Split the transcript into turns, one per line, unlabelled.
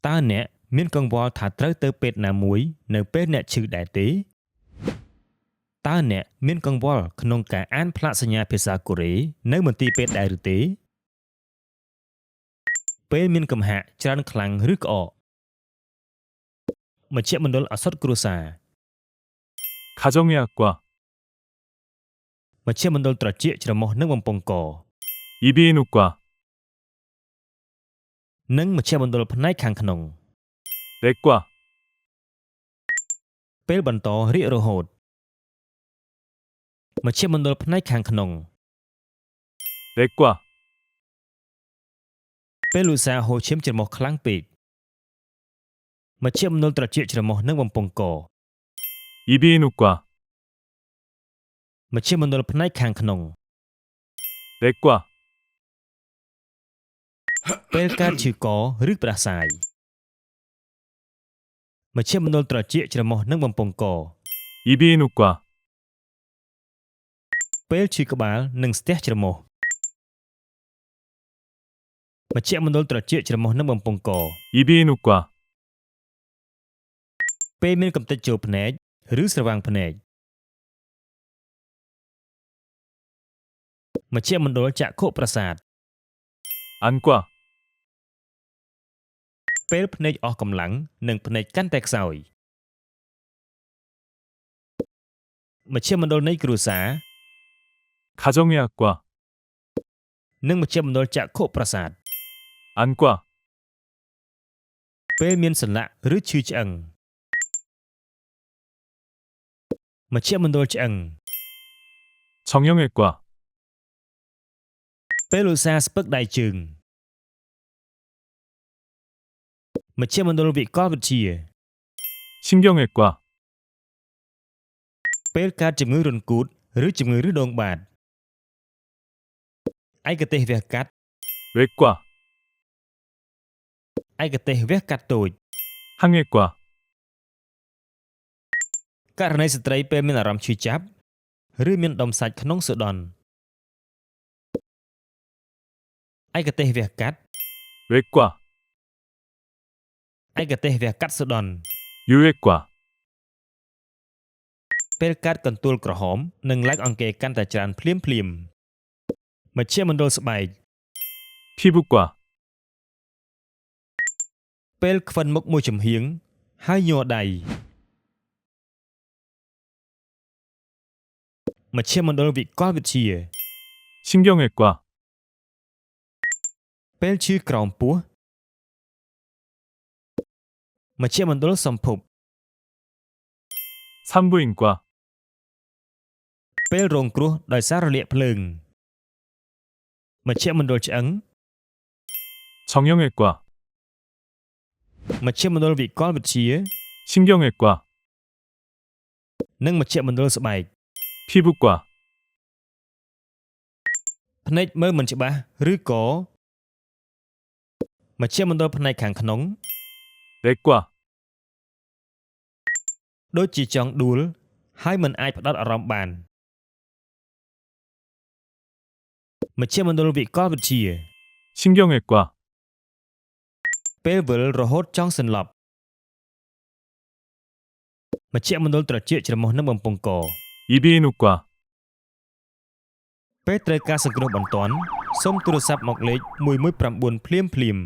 តើអ្នកមានកង្វល់ថាត្រូវទៅពេទ្យណាមួយនៅពេលអ្នកឈឺដែរទេតើអ្នកមានកង្វល់ក្នុងការអានផ្លាកសញ្ញាភាសាកូរ៉េនៅមន្ទីរពេទ្យដែរឬទេពេលមានកំហាកច្រើនខ្លាំងឬក្អកមជ្ឈមណ្ឌលឱសថគ្រួសារ
가정의학과,
មជ្ឈមណ្ឌលត្រចៀកច្រមុះនិងបំពង់ក
이비인후과,
និងមជ្ឈមណ្ឌលផ្នែកខាងក្នុង
내과,
ពេលបន្តរៀករហូតមជ្ឈមណ្ឌលផ្នែកខាងក្នុង
내과,
ពេលឧស្សាហ៍ហូរឈាមច្រមុះខ្លាំងពេកមជ្ឈមណ្ឌលត្រចៀកច្រមុះនិងបំពង់ក
이비인후과,
មជ្ឈមណ្ឌលផ្នែកខាងក្នុង
내과,
ពេលកើតឈឺកឬផ្ដាសាយមជ្ឈមណ្ឌលត្រចៀកច្រមុះនិងបំពង់ក
이비인후과,
ពេលឈឺក្បាលនិងស្ទះច្រមុះមជ្ឈមណ្ឌលត្រចៀកច្រមុះនិងបំពង់ក
이비인후과,
ពេលមានកំទេចចូលភ្នែកឬស្រវាំងភ្នែកមជ្ឈមណ្ឌលចក្ខុប្រសាទ
안과,
ពេលភ្នែកអស់កម្លាំងនិងភ្នែកកាន់តែខ្សោយមជ្ឈមណ្ឌលនៃគ្រួសារ
가정의학과,
និងមជ្ឈមណ្ឌលចក្ខុប្រសាទ
안과,
ពេលមានសន្លាក់ឬឈឺឆ្អឹងមជ្ឈមណ្ឌលឆ្អឹង
정형외과,
ពេលឧស្សាហ៍ស្ពឹកដៃជើងមជ្ឈមណ្ឌលវិកលវិទ្យា
신경외과,
ពេលកើតជំងឺរន្ធគូតឬជំងឺរឺដងបាតឯកទេសវះកាត់
외과,
ឯកទេសវះកាត់តូច
항외과,
ករណីស្ត្រីពេលមានអារម្មណ៍ឈឺចាប់ឬមានដុំសាច់ក្នុងសឺដន់ឯកទេសវះកាត់
외과,
ឯកទេសវះកាត់សឺដន់
유외과,
ពេលកើតកន្ទួលក្រហមនិងឡើងអង្គែកាន់តែច្រើនភ្លាមមជ្ឈមណ្ឌលស្បែក
피부과,
ពេលខ្វិនមុខមួយចំហៀងហើយញ័រដៃមជ្ឈមណ្ឌលវិកលវិទ្យា
신경외과,
ពេលឈឺក្រោមពោះមជ្ឈមណ្ឌលសម្ភព
산부인과,
ពេលរងគ្រោះដោយសាររលាកភ្លើងមជ្ឈមណ្ឌលឆ្អឹង
정형외과,
មជ្ឈមណ្ឌលវិកលវិទ្យា
신경외과,
និងមជ្ឈមណ្ឌលស្បែក
피부과,
ភ្នែកមើលមិនច្បាស់ឬក៏មជ្ឈមណ្ឌលផ្នែកខាងក្នុង
내과,
ដូចជាចង់ដួលហើយមិនអាចផ្ដោតអារម្មណ៍បានមជ្ឈមណ្ឌលវិកលវិទ្យា
신경외과,
ពេលវិលរហូតចង់សន្លប់មជ្ឈមណ្ឌលត្រចៀកច្រមុះនិងបំពង់ក
이비인후과,
ពេលត្រូវការសង្គ្រោះបន្ទាន់សូមទូរស័ព្ទមកលេខ119ភ្លាម